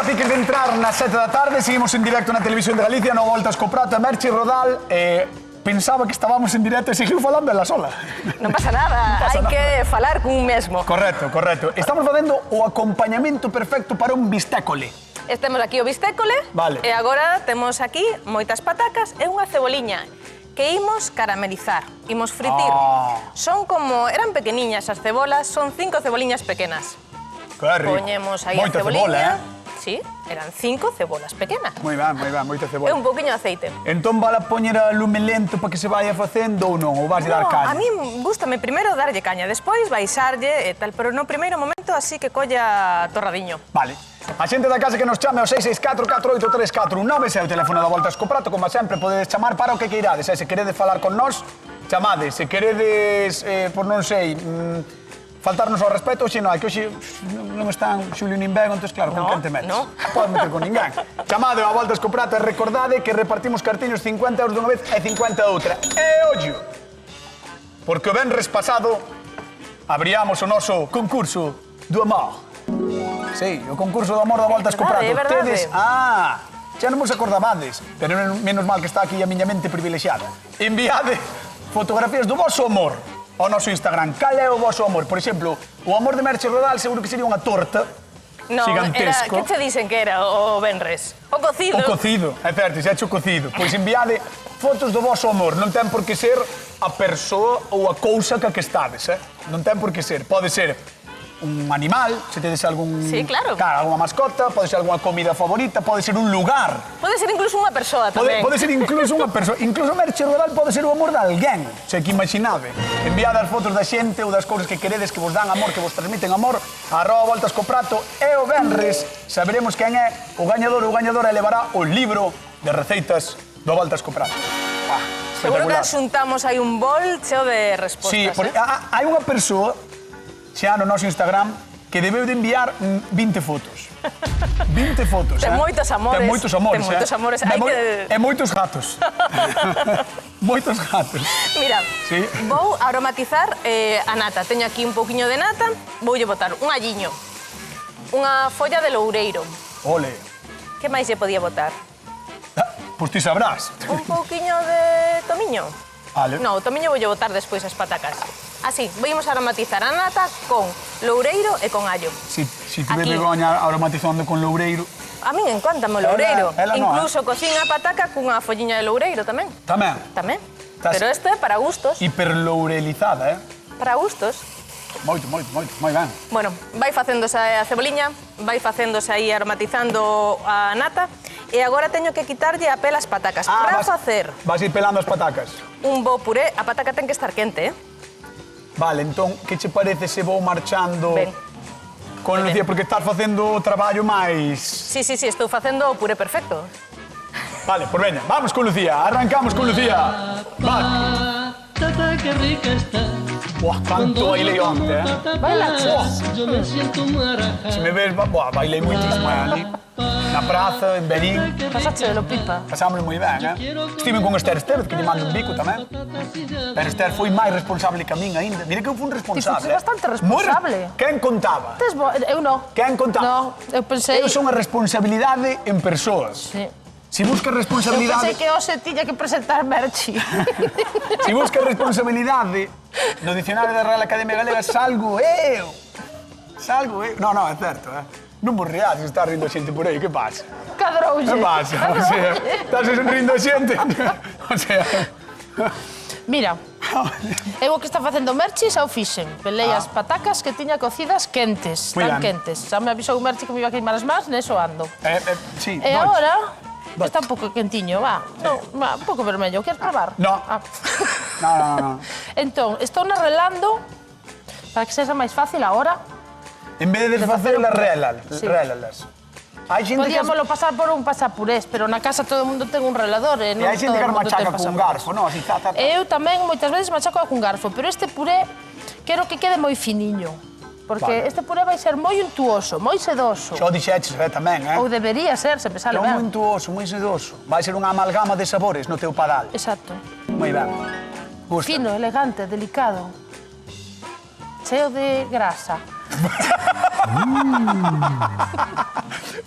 piques de entrar nas 7 da tarde, seguimos en directo na Televisión de Galicia, no Voltas co Prato, e Merchi Rodal pensaba que estábamos en directo e seguiu falando ela sola. Non pasa nada, hai que falar cun mesmo. Correcto, correcto. Estamos facendo o acompañamento perfecto para un bistécole. Temos aquí o bistécole, Vale. E agora temos aquí moitas patacas e unha ceboliña que imos caramelizar, imos fritir. Son como, eran pequeniñas as cebolas, son 5 ceboliñas pequenas. Que rico. Poñemos aí Moita a ceboliña. cebola, Sí, eran 5 cebolas pequenas. Moi ben, moita cebola. E un poquinho de aceite. Entón, vala poñer a lume lento para que se vaya facendo ou non? Ou vas dar caña? A mí gústame primeiro darlle caña, despois baixarlle e tal, pero no primeiro momento así que colla torradiño. Vale. A xente da casa que nos chame ao 664-483419 é o teléfono da Voltas co Prato, como sempre podedes chamar para o que queirades. Se queredes falar con nós, chamades. Se queredes, por non sei, faltarnos ao respeto, hoxe non hai, que hoxe non están Xulio nin Ben, entón, claro, con quen te metes? No. Non podes meter con ninguén. Chamade a Voltas co Prato e recordade que repartimos cartiños 50 € dunha vez e 50 outra. E ollo, porque o venres pasado abriamos o noso concurso do amor. Sí, o concurso do amor da Voltas co Prato. É verdade. Tedes, xa non vos acordabades, pero menos mal que está aquí a miña mente privilexiada. Enviade fotografías do vosso amor ao noso Instagram. Cal é o voso amor? Por exemplo, o amor de Merche Rodal seguro que sería unha torta gigantesco. Que te dicen que era o venres? O cocido. O cocido, é certo, xa hecho cocido. Pois enviade fotos do voso amor. Non ten por que ser a persoa ou a cousa que estades, Non ten por que ser. Pode ser un animal, se tedes algún... Sí, claro. Alguna mascota, pode ser alguna comida favorita, pode ser un lugar. Pode ser incluso unha persoa tamén. Pode ser incluso unha persoa. Incluso Merche Rodal pode ser o amor de alguén, se que imaginade. Enviade as fotos da xente ou das cousas que queredes que vos dan amor, que vos transmiten amor, @ Voltas co Prato, e o venres saberemos quen é o gañador ou gañadora e levará o libro de receitas do Voltas co Prato. Seguro que xuntamos aí un bol cheo de respostas. Sí, porque hai unha persoa xa no noso Instagram que debeu de enviar 20 fotos. 20 fotos, Ten moitos amores. Ten moitos amores, Ten moitos amores. E moitos gatos. Moitos gatos. Mira, Sí. vou aromatizar a nata. Teño aquí un pouquiño de nata, voulle botar un alliño, unha folla de loureiro. Ole. Que máis lle podía botar? Pois ti sabrás. Un pouquiño de tomiño. Vale. No, o tomiño voulle botar despois as patacas. Así, voimos aromatizar a nata con loureiro e con allo. Si tuve Aquí. vergoña aromatizando con loureiro. A min encántame o loureiro. Ela non, Incluso cociña a pataca cunha folliña de loureiro tamén. Tamén. Tamén. Estás- Pero isto é para gustos. Hiperlourelizada, Para gustos. Moito, moi ben. Bueno, vai facéndose a ceboliña, vai facéndose aí aromatizando a nata e agora teño que quitarlle a pela as patacas. Para facer Vas ir pelando as patacas. un bo puré, a pataca ten que estar quente, Vale, entón, que che parece se vou marchando Ben. con Ben. Lucía? Porque estás facendo o traballo máis... Sí, estou facendo o puré perfecto. Vale, pues veña, vamos con Lucía, arrancamos con Lucía. Va. Patata, qué rica está. Buah, canto bailei onte, Baila, Yo me siento marajá. Se me ves, bailei moitísimo ali. Na praza, en Berín. pasache de lo pipa. Pasámoslo moi ben, Estive con Esther Estevez, que lle mando un bico tamén. Pero Esther foi máis responsable que a min aínda. Mira que eu fui un responsable. Ti foste bastante responsable. Quen contaba? Eu non. Quen contaba? Non, eu pensei... Eu son a responsabilidade en persoas. Sí. Si buscas Eu responsabilidade... pensei que hoxe tiña que presentar Merchi. Si buscas responsabilidade, no dicionario da Real Academia Galega salgo eu. Non, é certo, Non vos reades, está rindo a xente por aí, que pasa? Cadroulle. Que pasa? O sea, estás rindo a xente? O sea... Mira, eu o que está facendo Merchi xa o fixen. Pelei as patacas que tiña cocidas quentes, Moi tan ben. quentes. Xa me avisou Merchi que me iba a queimar as mans, neso ando. Sí, E dois. agora está un pouco quentiño, va. Un pouco vermello. Queres probar? No. Ah. No. Entón, estou narrelando para que sexa máis fácil agora. En vez de facerlas, Sí. rélalas. Hai xente que... Podíamoslo pasar por un pasapurés, pero na casa todo o mundo ten un relador e E non hai xente todo que o mundo machaca ten con pasapurés. garfo, non? Así, ta. Eu tamén moitas veces machaco con garfo, pero este puré quero que quede moi finiño. Porque Vale. este puré vai ser moi untuoso, moi sedoso. Xo dixeches, tamén, Ou debería ser, se me sale É moi ben. untuoso, moi sedoso. Vai ser unha amalgama de sabores no teu padal. Exacto. Moi ben. Gusta. Fino, elegante, delicado. Cheo de grasa.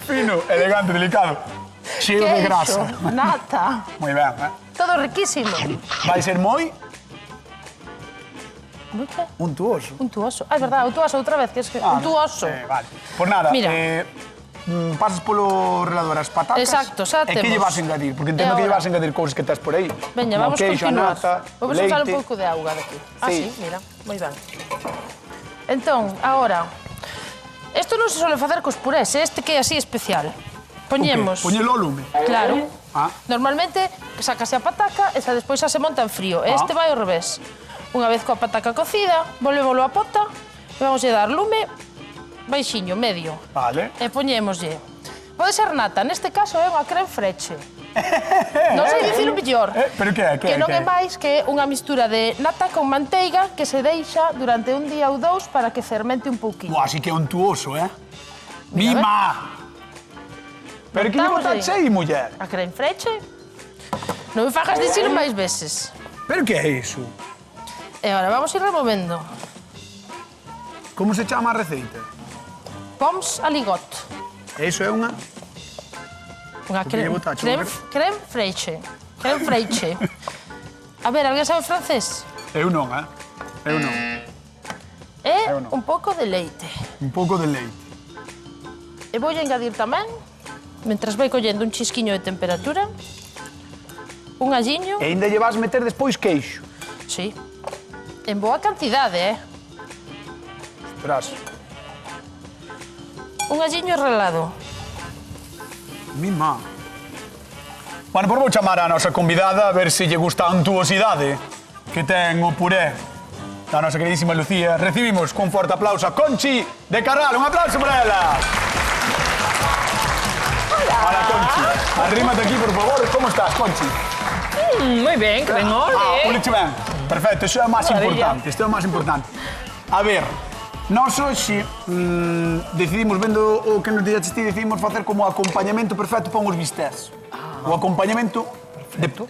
Fino, elegante, delicado. Cheo de grasa. Nata. Moi ben, Todo riquísimo. Vai ser moi Muy que? untuoso. Untuoso. Ah, é verdad, untuoso outra vez, que es que untuoso. Vale. Pois nada, Mira. pasas polo relador as patacas. Exacto, xa E que temos. lle vas a engadir? Porque entendo E que lle agora? vas a engadir cousas que tes por aí. Veña, Como vamos queixo, continuar. nata, Vamos a usar un leite. pouco de auga daqui. Ah, Sí. sí, mira, moi ben. Entón, agora, isto non se suele facer cos purés, este que é así especial. Poñemos... Poñelo ao lume. Claro. Ah. Normalmente, sacase a pataca e xa despois xa se monta en frío. Este vai ao revés. Unha vez coa pataca cocida, volvémolo a pota e vamos a dar lume baixiño, medio. Vale. E poñémoslle. Pode ser nata, neste caso é unha creme freche. Non sei dicir o mellor. Pero que é? Que non é máis que unha mistura de nata con manteiga que se deixa durante un día ou dous para que fermente un pouquinho. Buah, así que é untuoso, Mira, Mima! Pero que lle Montamos botaxe aí. aí, muller? A creme freche. Non me fagas dicir máis veces. Pero que é iso? E agora vamos ir removendo. Como se chama a receita? Poms aligot. E iso é unha... Unha que lle botache? creme freche. Creme freche. A ver, alguén sabe francés? Eu non, Eu non. E Eu non. un pouco de leite. Un pouco de leite. E vou engadir tamén, mentras vai collendo un chisquiño de temperatura, un alliño, E ainda lle vas meter despois queixo. sí, en boa cantidade, Verás. un alliño relado. Mima. Bueno, pois vou chamar a nosa convidada a ver se lle gusta a untuosidade que ten o puré da nosa queridísima Lucía. Recibimos con forte aplauso a Conchi de Carral. Un aplauso para ela. Hola, Conchi. Arrímate aquí, por favor. Como estás, Conchi? Moi ben, que ben ole. Oleche ben. Perfecto, iso é o máis importante. Isto é o máis importante. A ver, nós hoxe decidimos, vendo o que nos dixaste ti, decidimos facer como acompañamento perfecto para uns bistés. O acompañamento perfecto.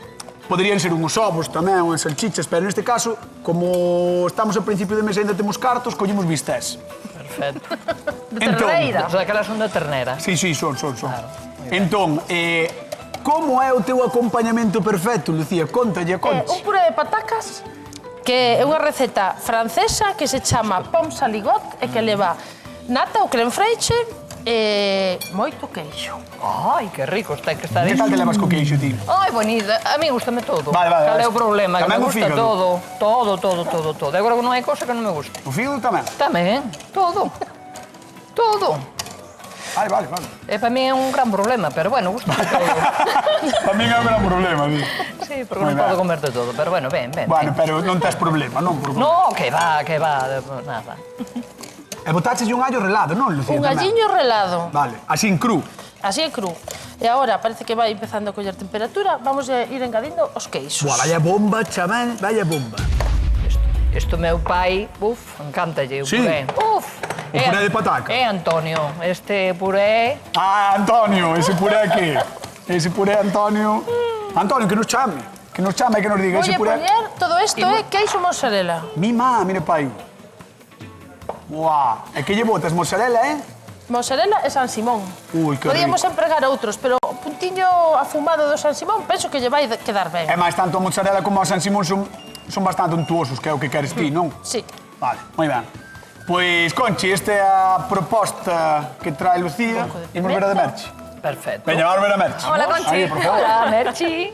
Poderían ser uns ovos tamén, unhas salchichas, pero neste caso, como estamos ao principio de mes e ainda temos cartos, collemos bistés. Perfecto. De terreira. O sea, que elas son de ternera. Sí, sí, son. Entón, como é o teu acompañamento perfecto, Lucía? Contalle a Un Conchi. puré de patacas, que é unha receta francesa que se chama poms aligot e que leva nata ou creme freche e moito queixo. Ai, que rico está que está Que tal te levas co queixo, ti? Ai, bonita. A mí gustame todo. Vale, vale, Cal é vale. o problema? Que Tamén me o gusta fígado. todo. Agora non hai cosa que non me guste. O fígado tamén? Tamén, todo. Todo. Vale. E para mí é un gran problema, pero bueno, gusta todo. Tamén é un gran problema, ti. Sí, porque Moi non ben. podo comer de todo, pero bueno, ben. Bueno, pero non tes problema, non? No, que va, nada. E botaches un allo relado, non, Lucía? Un tamén? alliño relado, Vale, así en cru. así é cru. E agora parece que vai empezando a coller temperatura, vamos a ir engadindo os queixos. Buah, vaya bomba, chaval, vaya bomba. Isto meu pai, encantalle o Sí? puré. O puré de pataca? É Antonio, este puré... Ah, Antonio, ese puré aquí. Ese puré, Antonio. Antonio, que nos chame. Que nos chame e que nos diga ese Voy a puré. poñer todo isto é queixo mozzarella. Mire pai. Buah, e que lle botas mozzarella, Mozzarella e San Simón. Ui, que Podíamos rico. empregar outros, pero o puntiño afumado do San Simón penso que lle vai quedar ben. E máis tanto a mozzarella como a San Simón son bastante untuosos, que é o que queres ti, non? Sí. Vale, moi ben. Pois, Conchi, esta é a proposta que trae Lucía. Un pouco de Imos ver a de pimenta. Merchi. Perfecto. Veña, vamos ver a Merchi. Hola, Conchi. Aí, por favor. Hola, Merchi.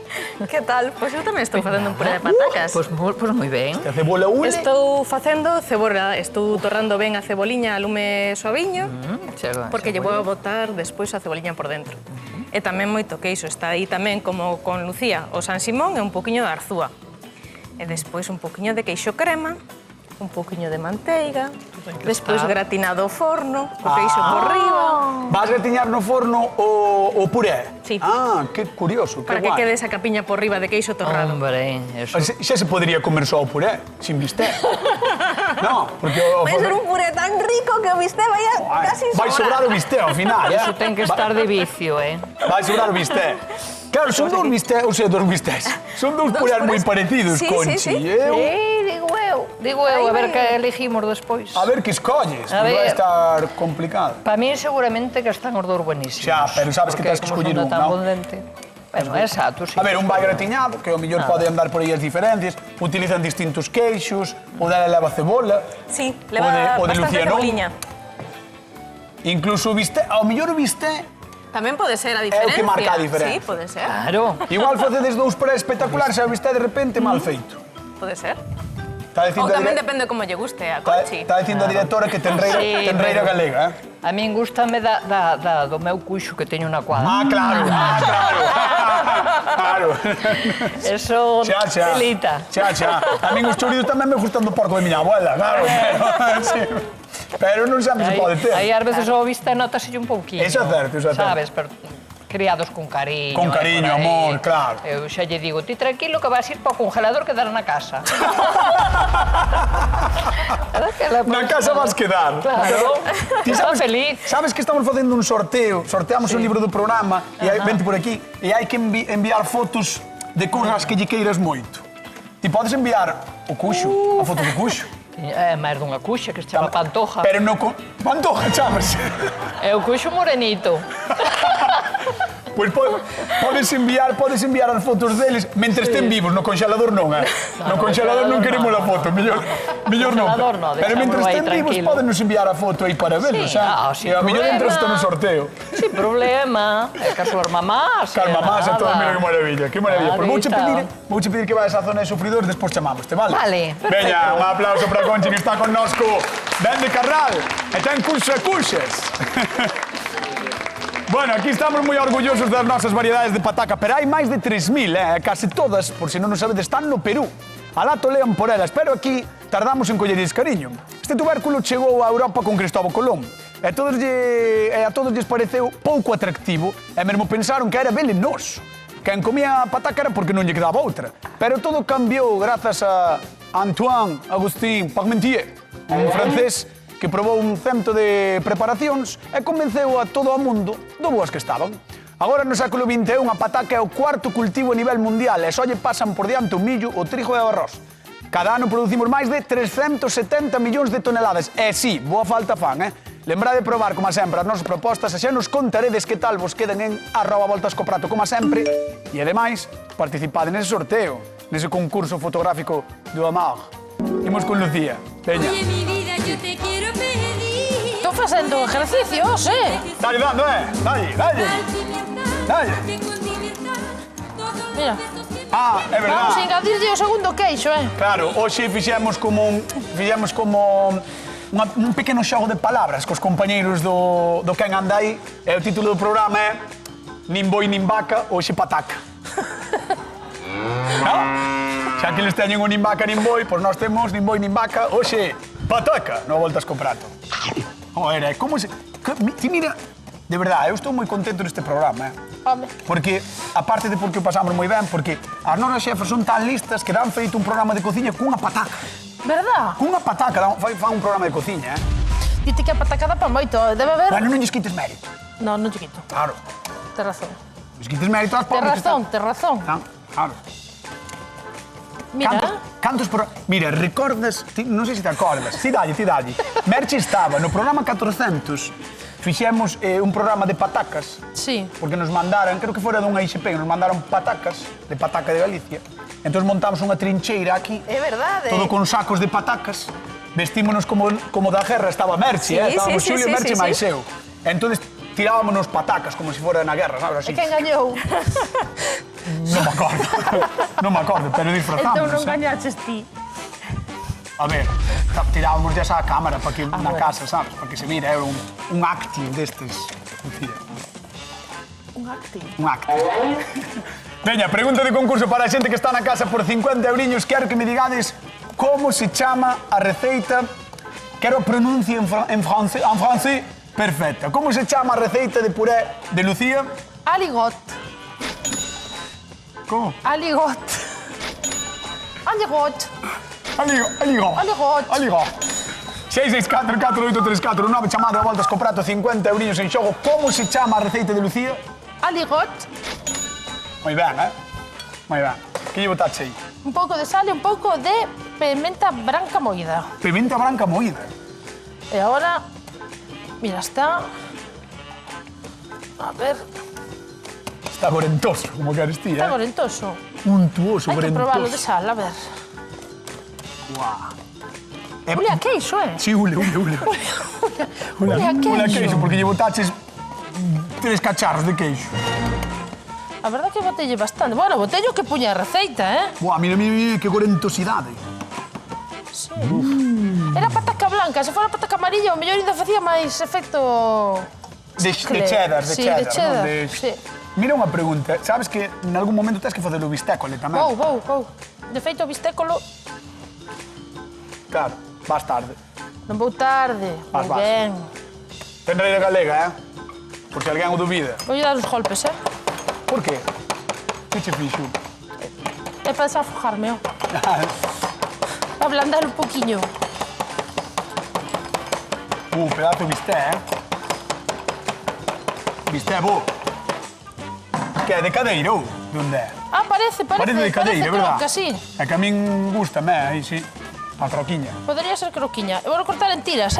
Que tal? Pois eu tamén estou facendo un puré de patacas. Pois moi ben. A cebola ule. Estou facendo cebola, estou torrando ben a ceboliña a lume suaviño, porque lle vou a botar despois a ceboliña por dentro. E tamén moito queixo, está aí tamén como con Lucía, o San Simón e un poquinho de arzúa. E despois un poquinho de queixo crema, un poquinho de manteiga, despois gratinado ao forno, o queixo por riba, Vas gratiñar no forno o puré? Sí. Ah, que curioso, que para que guai. quede esa capiña por riba de queixo torrado. Hombre, eso. Xa se podría comer só o puré, sin bistec. No, porque Vai ser un puré tan rico que o bistec vai casi vai sobrar o bistec ao final, Eso ten que estar de vicio, Vai sobrar o bistec. Claro, son dous bistecs, ou sea, dous bistecs. Son dous purés moi parecidos, Sí, Conchi. sí, sí. Eu Digo, digo eu, a ver que elegimos despois. A ver que escolles, A vai ver. estar complicado. Para mí seguramente que están os dous buenísimos. Xa, pero sabes que Porque tens que como escoller son un, tan non? abundante. Bueno, exacto, sí. A ver, un vai gratiñado, que ao mellor pode andar por aí as diferencias, utilizan distintos queixos, o dela leva cebola, Sí, o leva de bastante Lucía non. ceboliña. Incluso o bistec, ao mellor o bistec, Tamén pode ser a É o diferencia. que marca a diferencia. Sí, pode ser. Claro. igual facedes dous para espectaculares e o bistec de repente mal feito. Pode ser. Está Ou dicindo, tamén depende como lle guste a Conchi. está dicindo a directora que tenreira, Sí, tenreira pero- galega, A min gustame do meu cuxo que teño na cuadra. claro, claro. Eso, Xa. telita. Xa. A min os chouridos tamén me gustan do porco de miña abuela, claro. Pero, sí. Pero non sempre se pode ter. Aí ás veces o viste notase un pouquinho. Eso é certo, eso é certo. Sabes, pero criados con cariño. Con cariño, por aí. amor, claro. Eu xa lle digo, ti tranquilo que vas ir para o congelador quedar na casa. Na casa vas quedar. Claro. Ti Está feliz. Sabes que estamos facendo un sorteo, sorteamos un libro do programa e hai, vente por aquí, e hai que enviar fotos de cousas que lle queiras moito. Ti podes enviar o cuxo, a foto do cuxo. É máis dunha cuxa que se chama Pantoja. Pero non con... Pantoja, chamase. É o cuxo morenito. Pois podes enviar as fotos deles mentre estén vivos, no congelador non, No congelador non queremos a foto, mellor non. congelador non, Pero mentre deixámoslo aí estén vivos tranquilo. podenos enviar a foto aí para verlos, Sí, sin E a mellor problema. entras no sorteo. Sin problema. É que as súas mamás. Calma más, nada. todo, mira que maravilla, que maravilla. Pois Adita. vouche pedir que vayas á zona de sufridores, despois chamámoste, vale? Vale, perfecto. Veña, un aplauso para Conchi que está connosco. Ben de Carral, e ten curso de cuxes. Bueno, aquí estamos moi orgullosos das nosas variedades de pataca, pero hai máis de 3.000, case todas, por se non o sabedes, están no Perú. Alá tolean por elas, pero aquí tardamos en collerles cariño. Este tubérculo chegou a Europa con Cristóbal Colón, e a todos lles pareceu pouco atractivo, e mesmo pensaron que era venenoso. Quen comía pataca era porque non lle quedaba outra. Pero todo cambiou grazas a Antoine Agustin Parmentier, un francés que probou un cento de preparacións e convenceu a todo o mundo do boas que estaban. Agora no século XXI a pataca é o cuarto cultivo a nivel mundial e só lle pasan por diante o millo, o trigo e o arroz. Cada ano producimos máis de 370 millóns de toneladas. E sí, boa falta fan, Lembrade de probar, como sempre, as nosas propostas e xa nos contaredes que tal vos queden en @voltascoprato, como sempre. E ademais, participade nese sorteo, nese concurso fotográfico do Amar. Imos con Lucía. Veña. Oye, mi vida, yo te quiero pedir. Estou facendo ejercicios, Dale, dando, Dale. Dale. Mira. Ah, é Vamos a verdade. engadirlle o segundo queixo, Claro, hoxe fixemos como un pequeno xogo de palabras cos compañeiros do Quen Anda Aí, e o título do programa é Nin boi nin vaca, hoxe pataca. Non? Xa que eles teñen un nin vaca nin boi, pois nós temos nin boi nin vaca, hoxe pataca, no voltas co prato. Joder, como se... Ti mira, de verdade, eu estou moi contento neste programa, Home. Porque, aparte de porque o pasamos moi ben, porque as nosas xefas son tan listas que dan feito un programa de cociña cunha pataca. Verdad? Cunha pataca, fan un programa de cociña, Dite que a patacada pa moito, debe haber... Bueno, non lles quites mérito. No, non te quito. Claro. Tes razón. Lles quites mérito ás pobres que están... Tes razón. Claro. Mira, Cantos Mira, recordas... Non sei se te acordas. Ti dalle. Merche estaba no programa 400, fixemos un programa de patacas, sí. porque nos mandaran, creo que fora dunha ISP, nos mandaron patacas, de pataca de Galicia. Entón montamos unha trincheira aquí, É verdade. todo con sacos de patacas, vestímonos como da guerra, estaba Merche, estábamos Xulio, Merche máis eu. Entón tirábamos patacas como se fora na guerra, sabes, así. E quen gañou? Non me acordo, pero disfrazamos. Entón non gañaches ti. A ver, tirábamos ya esa cámara para que na casa, sabes, para que se mira, era un acting destes. Lucía. Un acting. Un acting. Veña, pregunta de concurso para a xente que está na casa por 50 euriños. Quero que me digades como se chama a receita. Quero pronuncia en francés perfecta. Como se chama a receita de puré de Lucía? Aligot. Como? Aligot. Aligot. Aligot. 664-483-419, chamada a voltas co prato, 50 euriños en xogo. Como se chama a receita de Lucía? Aligot. Moi ben, Moi ben. Que lle botache aí? Un pouco de sal e un pouco de pimenta branca moída. Pimenta branca moída. E agora, mira, está... A ver, Está gorentoso, como queres ti, está gorentoso. Untuoso, Hai que gorentoso. probarlo de sal, a ver. Guau. Ule a queixo, Sí, ule. Ule a Ule a queixo. queixo, porque lle botaches 3 cacharros de queixo. A verdad que botelle bastante. Bueno, botello que puña a receita, Buah, mira, que gorentosidade. Sí. Era pataca blanca, se fora pataca amarilla, o mellor ainda facía máis efecto... De cheddar, de Sí, cheddar. de cheddar, non? sí. Mira unha pregunta, sabes que en algún momento tens que facer o bistécole tamén? Vou. De feito, o bistécolo Claro, vas tarde. non vou tarde. Vas. Moi ben. Ten reira galega, Por se alguén o dubida. Vou dar os golpes, Por qué? Que che fixo? É para desafojarme, ablandar un poquinho. Pedazo de bisté, Bisté bo. Que é de cadeira, ou? De onde é? Ah, parece de cadeira, verdad? troca, sí. É que a min gustame, aí, sí. A troquiña. Podría ser croquiña. Eu vou cortar en tiras,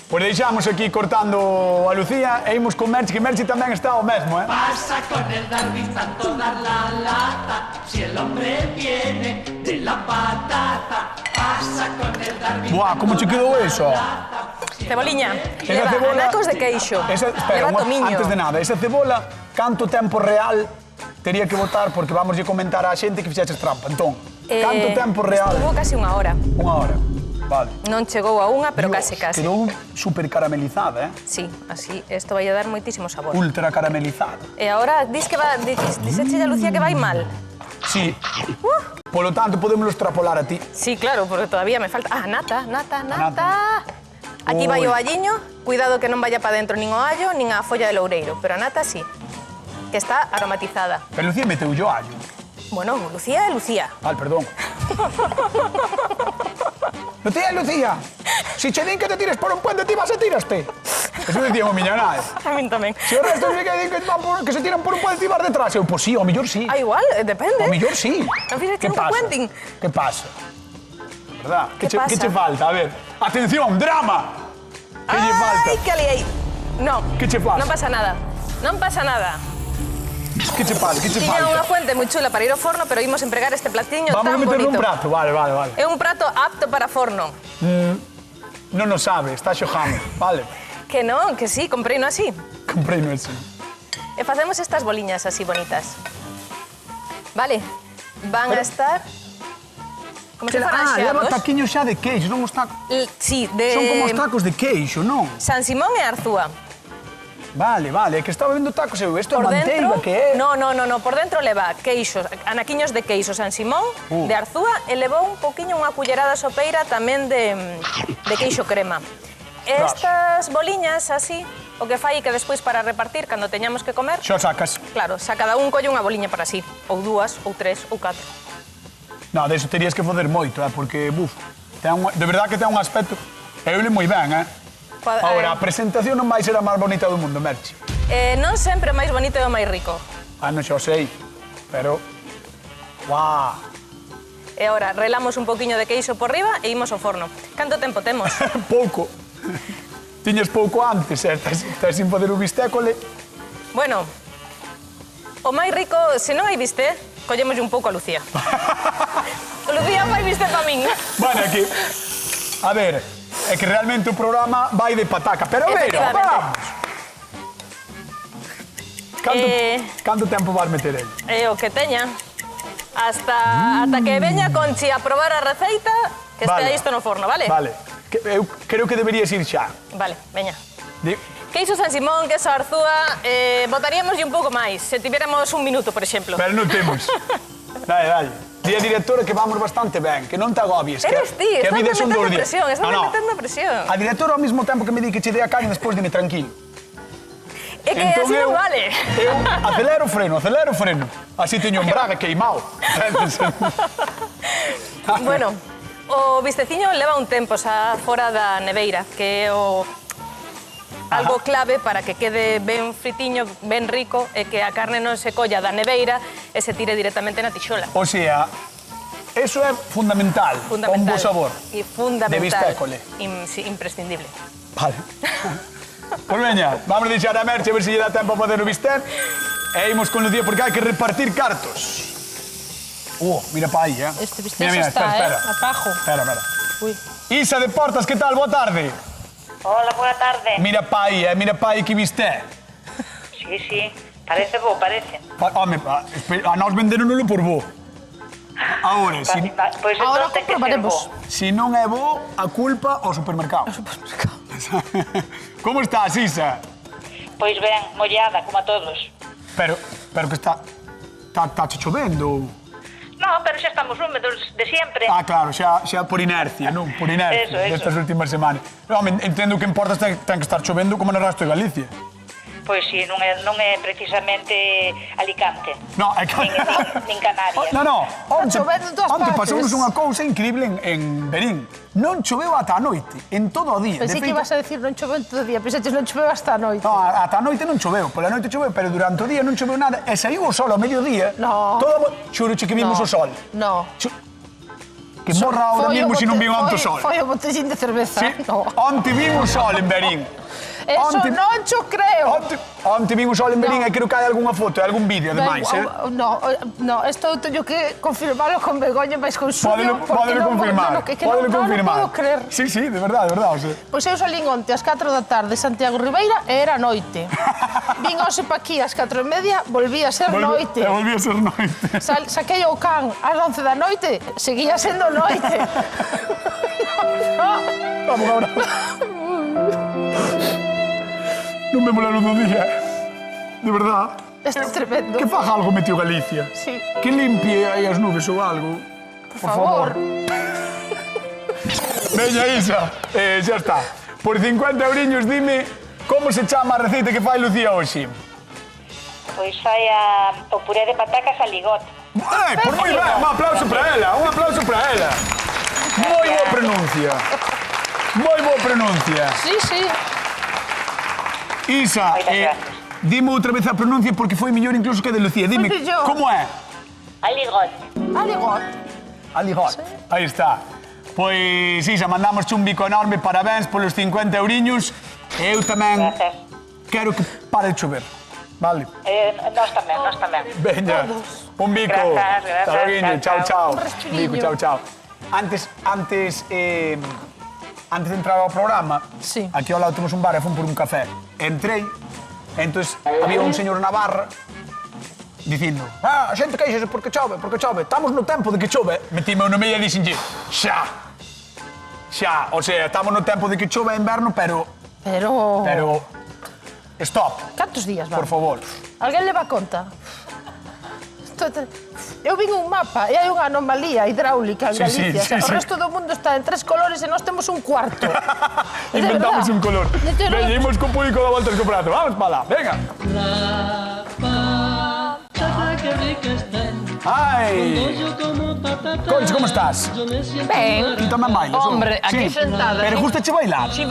Pois deixamos aquí cortando a Lucía e imos con Merchi, que Merchi tamén está o mesmo, Pasa con el Darwin tanto dar la lata, si el hombre viene de la patata. Pasa con el Darwin. Buah, como che quedou eso? Ceboliña, Esa leva cebola- anacos de queixo, Espera, leva tomiño. antes de nada, esa cebola, canto tempo real tería que botar, porque vamos a comentar á xente que fixeches trampa. Entón, canto tempo real? Estuvo casi unha hora. Unha hora. Vale. Non chegou a unha, pero Dios, casi. Quedou super caramelizada, Sí, así, isto vai a dar moitísimo sabor. Ultra caramelizada. E agora dis que va, dixeche a Lucía que vai mal. Sí. Polo tanto, podemos extrapolar a ti. Sí, claro, porque todavía me falta... Ah, nata. Nata. Aquí Ui. vai o alliño, cuidado que non vaya para dentro nin o allo, nin a folla de loureiro, pero a nata sí, que está aromatizada. Pero Lucía meteu yo allo. Bueno, Lucía é Lucía. Perdón. Lucía! Si che din que te tires por un puente, ti vas e tiraste. Eso decíamos miña nai. A min tamén. Se o resto di que din que se tiran por un puente, ti vas detrás. Eu, pois sí, ao mellor sí. Ah, igual, depende. Ao mellor sí. Non fixeche Que nunca pasa? Quentin? Que pasa? Verdad? Que Que che pasa? falta? A ver. Atención, drama! Que lle falta? Ai, que liei. Non. Que che pasa? Non pasa nada. Non pasa nada. Que che pasa? Que che Tiña unha falta? fuente moi chula para ir ao forno, pero imos empregar este platiño Vamos a tan meterlo bonito. un prato. Vale. É un prato apto para forno. Non o sabe, está xojando. Vale. Que non, que sí, compreino así. Comprei no ese. E facemos estas boliñas así bonitas. Vale, van a estar como se foran leva xeados. taquiños xa de queixo, son os tacos. Sí, de Son como os tacos de queixo, non? San Simón e Arzúa. Vale, é que estaba vendo tacos eu. Isto é Por manteiga, dentro, que é? no, por dentro leva queixos, anaquiños de queixo San Simón, de Arzúa, e levou un poquinho unha cullerada sopeira tamén de queixo crema. Estas boliñas así, o que fai que despois para repartir, cando teñamos que comer, Xo sacas. claro, xa cada un colle unha boliña para sí, ou dúas, ou tres, ou catro. Non, deso terías que fazer moito, porque, de verdad que ten un aspecto... Eu le moi ben, Ahora, a presentación non vai ser a máis bonita do mundo, Merchi. Non sempre o máis bonito e o máis rico. Non xa o sei, pero... Guau! E agora, relamos un poquinho de queixo por riba e imos ao forno. Canto tempo temos? Pouco. Tiñas pouco antes, estás sin fazer o bistécole. Bueno, o máis rico, se non hai bisté, collemos un pouco a Lucía. Lucía fai bisté pa min. Bueno, é que... A ver, é que realmente o programa vai de pataca, pero a ver, Efectivamente. vamos! Canto tempo vas meter ele? É o que teña. Ata que veña Conchi a probar a receita, que Vale. estea isto no forno, vale? Vale. Eu creo que deberías ir xa. Vale, veña. Di- Queixo San Simón, queso Arzúa, botaríamos un pouco máis, se tiveramos un minuto, por exemplo. Pero non temos. Dale. Di a directora que vamos bastante ben, que non te agobies. Eres ti, que a vida son metendo 2 días. presión, estás No. metendo presión. A directora ao mesmo tempo que me di que che dé a caña, despois dime tranquilo. É que así non vale. Eu acelero freno. Así teño un braga queimado. Bueno, o bisteciño leva un tempo xa fora da neveira, que é o algo clave para que quede ben fritiño, ben rico, e que a carne non se colla da neveira e se tire directamente na tixola. O sea, Eso é fundamental. Con bo sabor. E fundamental. De bistécole. Sí, imprescindible. Vale. Pois veña, vamos deixar a Merche a ver se lle dá tempo a fazer o bistec. E imos con Lucía porque hai que repartir cartos. Mira pa aí, Este bistec está, apajo. Espera. Ui. Isa de Portas, que tal? Boa tarde. Hola, boa tarde. Mira pa aí que bistec. Sí, parece bo, parece. Home, a nós venderonolo por bo. Ahora, Pois Ahora entón ten que ser comprobaremos. bo. si non é bo, a culpa ao supermercado. Como estás, Isa? Pois ben, mollada, como a todos. Pero que está chovendo. No, pero xa estamos húmedos de siempre. Ah, claro, xa por inercia, non? Por inercia, Eso. destas últimas semanas. No, entendo que en Portas ten que estar chovendo como no resto de Galicia. Pois si, non é precisamente Alicante. No, é que... Nin Canarias. No, onte chovendo en todas partes. pasounos unha cousa increíble en Berín. Non choveu ata a noite, en todo o día. Pensei que ibas a decir non choveu en todo o día, pensaches non choveu hasta a noite. No, ata a noite non choveu, pola noite choveu, pero durante o día non choveu nada. E saiu o sol ao mediodía. No. Xuroche que vimos o sol. No. Que morra ahora mesmo se non vin onte o sol. Foi o botellín de cerveza. Sí, No. onte vimos o sol en Berín. Eso non cho creo. Onte vimos o sol en Berín e creo que hai algunha foto e algún vídeo, ademais, No, isto teño que confirmarlo con Begoña, máis con Xulio. Pódelo confirmar. Non podo creer. Sí, de verdade, o sea. Pois eu salín onte ás 4 da tarde de Santiago Ribeira e era noite. Vin hoxe pa aquí ás 4:30, volví a ser noite. Volví a ser noite. Saquei o can ás 11 da noite, seguía sendo noite. Vamos agora. Non me mola do día. De verdad. Isto é tremendo. Que faga algo Meteo Galicia. Sí. Que limpie aí as nubes ou algo. Por favor. Veña, Isa, xa está. Por 50 euriños, dime como se chama a receita que fai Lucía hoxe. Pois fai o puré de patacas a ligote. Por moi ben, un aplauso para ela, Moi boa pronuncia. Sí. Isa, dime outra vez a pronuncia porque foi mellor incluso que a de Lucía. Dime, como é? A ligote. Aligot. Aí está. Pois, Isa, mandamos un bico enorme, parabéns polos 50 euriños. E eu tamén quero que pare de chover. Vale? Nós tamén. Veña, un bico. Grazas. Hasta logo, chao. Un respirillo. Bico, chao. Antes de entrar ao programa, Sí. aquí ao lado temos un bar e fun por un café. Entrei, entón había un señor na barra dicindo a xente queixase porque chove, estamos no tempo de que chove. Metime no medio e dixenlle xa, o sea, estamos no tempo de que chove a inverno, pero stop, Cantos días van? por favor. Alguén leva conta? Eu vin un mapa e hai unha anomalía hidráulica en Galicia. O resto do mundo está en 3 colores e nós temos un cuarto. Inventamos un color. Veña, imos co público da volta ao prato. Vamos para lá, venga. La patata que rica está. Ai, Yo como patata. Conchi, como estás? Yo me siento Ben. Ti tamén bailas? Hombre, aquí sentada. Pero gustache bailar? Sí,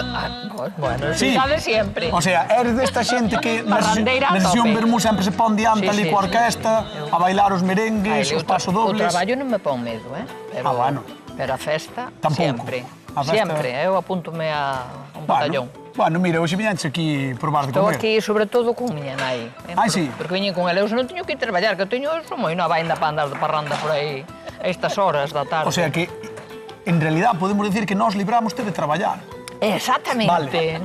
bueno, Sí. sí. De siempre. O sea, eres desta xente que na Parrandeira a sesión tope. Bermú sempre se pon diante Sí, ali sí, coa sí. orquesta, a bailar os merengues, os O pasodobles. traballo non me pon medo, Pero, bueno. Pero a festa, Tampouco. sempre. A festa- Sempre, eu apúntome a un batallón. Bueno, mira, hoxe viñantes aquí probar de Estou comer. aquí, sobre todo, con miña nai. Sí? Porque viñen con ela. Eu non teño que ir traballar, que eu teño eso moi na vaina para andar de parranda por aí a estas horas da tarde. O sea que, en realidad, podemos decir que nós libramos de traballar. Exactamente. Vale.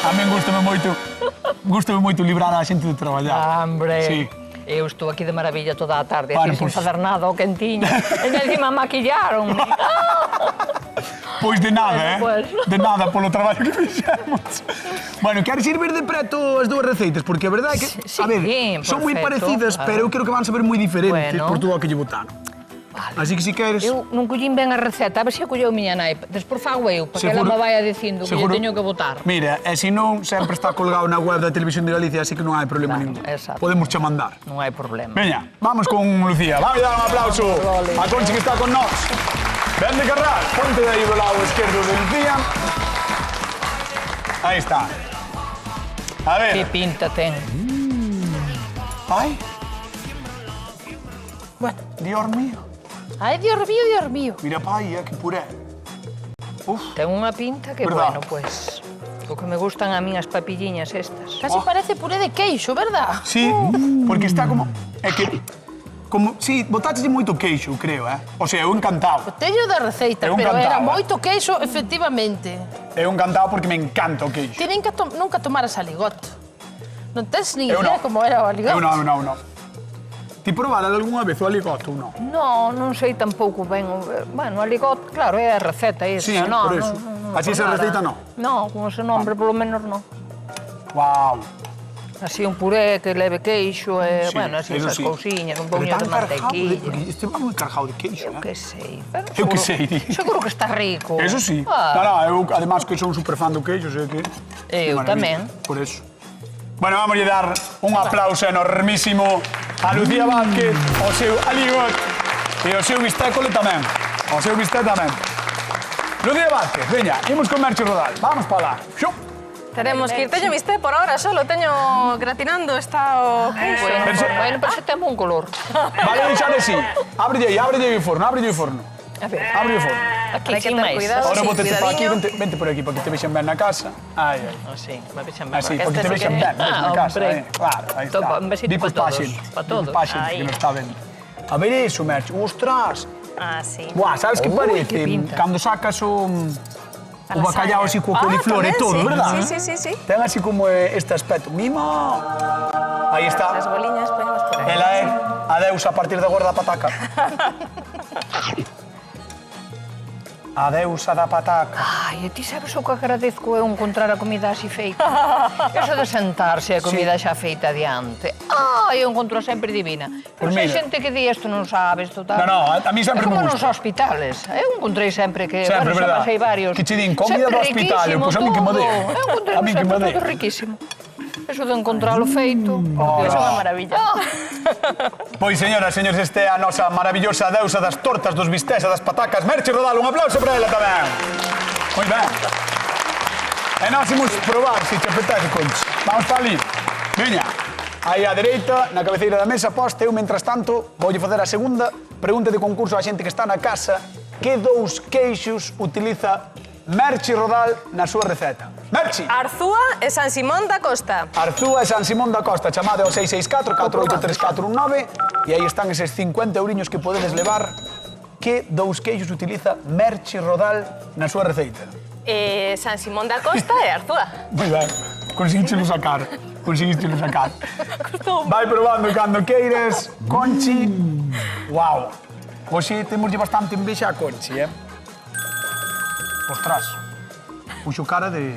A min gustame moito librar a xente de traballar. Hombre. Sí. Eu estou aquí de maravilla toda a tarde, Bueno, así sin pues- fazer nada, o quentiño. E encima maquillaronme. Pois de nada, Pues. De nada polo traballo que fixemos. Bueno, queres ir ver de preto as dúas receitas? Porque a verdade é que, Sí, a ver, por son moi defecto, parecidas, claro. pero eu creo que van saber moi diferente Bueno. por todo o que lle botaron. Vale. Así que si queres... Eu non collín ben a receta, a ver se a colleu miña nai. Despois fago eu, para que ela me vaya dicindo que lle teño que botar. Mira, e se non, sempre está colgado na web da Televisión de Galicia, así que non hai problema Claro, ningún. exacto. Podemos che mandar. Non hai problema. Veña, vamos con Lucía. Vamos a dar un aplauso a Conchi que está con nós. Ven de Carral, ponte de aí do lado esquerdo de Lucía. Aí está. A Que ver. pinta ten. Ai, Bueno, Dios mío. Ai, Dios mío. Mira pa aí, que puré. Ten unha pinta que, Verdad. bueno, pois... O que me gustan a min as papilliñas estas. Casi parece puré de queixo, verdad? Sí, porque está como... É que... Como, sí, botaste moito queixo, creo, O sea, eu encantado. Teño da receita, Eu pero era encantado, moito queixo, efectivamente. Eu encantado porque me encanta o queixo. Tienen que nunca tomar aligoto. Non tes ni Eu idea non. como era o aligoto. Eu non. Ti probaras algunha vez o aligoto ou non? Non sei tampouco ben... Bueno, aligot, claro, é a receta esa. Sí, no, por eso. Así esa receta non? Non, con ese nombre, polo menos non. Wow. Así un puré que leve queixo, Sí, bueno, así eso esas sí. cousiñas, un Pero pouquinho de tan cargado mantequilla. Este va moi cargado de queixo, Eu que sei, pero Eu que seguro- sei, di. Seguro que está rico. Eso sí. Ah, Eu, además, que son un superfan do queixo, sei que... Eu Maravilla. tamén. Por eso. Bueno, vamos a dar un aplauso enormísimo a Lucía Vázquez, ao seu aligot e ao seu bistécole tamén. Ao seu bisté tamén. Lucía Vázquez, veña, imos con Merche Rodal. Vamos para lá. Xup. Teremos que ir. Teño viste por ahora solo, teño gratinando, está o queixo. Bueno, pero se temos un color. Vale, deixar así. Ábrelle o forno, ábrelle o forno. A ver, Abre o forno. aquí Hai que sin ter máis. cuidado. Ahora Sí, bótate para aquí, cuidadiño. vente por aquí, para que te vexan ben na casa. Ai, ai. Así, me vexan Así, ben. porque te sí vexan que- ben, na casa. hombre. Claro, aí está. Un besito Di pa pa todos, xente, pa di todos. pa xente que Aí. non está vendo. A ver iso, Merche. Ostras. Ah, sí. Buah, sabes que Ui, parece? que pinta. Cando sacas o A bacallao lasaña. así coa coliflor e tamén, todo, sí. verdad? Sí. Ten así como este aspecto. Mimo! Aí As está. boliñas ponemos por aí. Ela é a deusa a partir de agora da pataca. A deusa da pataca. Ai, e ti sabes o que agradezco eu encontrar a comida así feita? Eso de sentarse a comida xa feita adiante. Ai, eu encontro sempre divina. Pero Pues se hai mira. xente que di isto non sabes, total. No, a mí sempre é como me nos gusta. hospitales. Eu encontrei sempre que... Sempre, bueno, verdad. xa pasei varios. Que che din comida do Sempre hospital, riquísimo pois a mí que me todo. dé. Eu encontrei A mí que me sempre dé. todo riquísimo. Eso de encontralo feito. Eso é unha maravilla. Pois, señoras, señores, este é a nosa maravillosa deusa das tortas, dos bistés e das patacas. Merche Rodal, un aplauso para ela tamén. Moi ben. E nós imos probar, se te apetece, Conchi. Vamos para ali. Veña. Aí á dereita, na cabeceira da mesa, poste. Eu, mentras tanto, voulle facer a segunda pregunta de concurso á xente que está na casa. Que dous queixos utiliza Merche Rodal na súa receta? Merche! Arzúa e San Simón da Costa. Arzúa e San Simón da Costa, chamade ao 664-483-419 e aí están eses 50 euriños que podedes levar. Que dous queixos utiliza Merche Rodal na súa receita? San Simón da Costa e Arzúa. Moi ben, conseguíchelo sacar. Vai probando cando queires, Conchi. Guau. Hoxe temoslle bastante envexa a Conchi, Ostras, puxo cara de...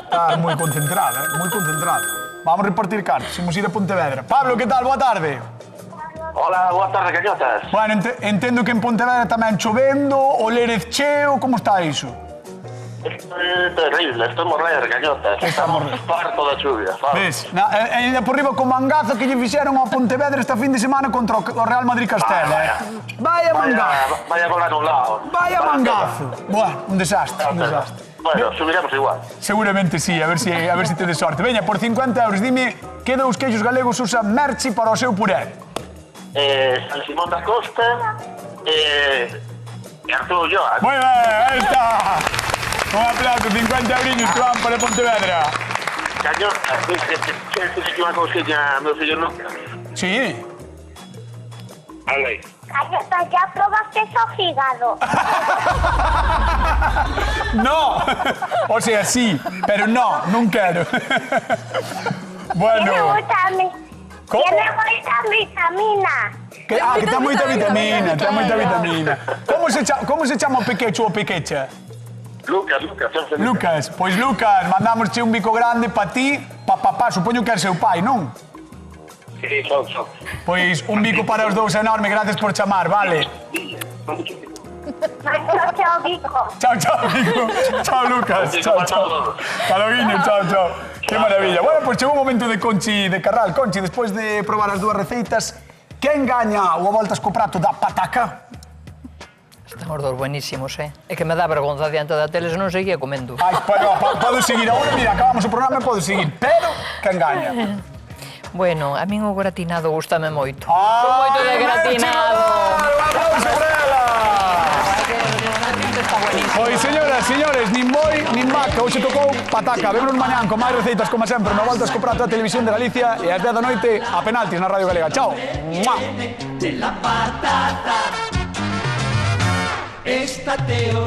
Estás moi concentrada, moi concentrada. Vamos repartir cartas, imos ir a Pontevedra. Pablo, que tal? Boa tarde. Hola, boa tarde, cañotas. Bueno, entendo que en Pontevedra tamén chovendo, o Lérez cheo, como está iso? Isto é terrible, esto é morrer, cañotas. Estamos farto da chuvia, farto. Ves, ainda por riba con mangazo que lle fixeron ao Pontevedra esta fin de semana contra o Real Madrid Castela, Vaya mangazo. Vaya con anulado. Vaya mangazo. Buah, un desastre, un desastre. Bueno, subiremos igual. Seguramente sí, a ver si te de sorte. Veña, por 50 euros, dime que dous queixos galegos usa Merchi para o seu puré. San Simón da Costa e Arturo Ulloa. Moi ben, aí está. Un aplauso, 50 eurinhos que van para Pontevedra. Cañotas, que decir unha cousiña, meu fillo Lucas. Sí. Vale. Cayota, ¿ya probaste eso hígado? No, o sea, sí, pero no, non quero. Bueno. Tiene mucha, ¿Cómo? tiene mucha vitamina. Que ten moita vitamina. Como se chama o pequecho ou pequecha? Lucas. Lucas, pois Lucas, mandamosche un bico grande pa ti, pa papá, supoño que é seu pai, non? Sí, son. Pois un bico para os dous enorme, gracias por chamar, vale? Chao, Vico. Chao, Vico. Chao, Lucas. Chao. Caloguiño, chao. Que maravilla. Bueno, pois chegou o momento de Conchi de Carral. Conchi, despois de probar as dúas receitas, quen gaña o a voltas co prato da pataca? Están os dous buenísimos, É que me dá vergonza diante da tele se non seguía comendo. Ai, podo seguir agora, mira, acabamos o programa e podo seguir, pero quen gaña? Bueno, a min o gratinado gustame moito. Son moito de gratinado. Un aplauso para ela. Pois, señoras, señores, nin boi, nin vaca. Hoxe tocou pataca. Vémonos mañán con máis receitas, como sempre, no Voltas co Prato da Televisión de Galicia e ás 10 da noite a penaltis na Radio Galega. Chao. ¡Mua! De la patata. Esta teoría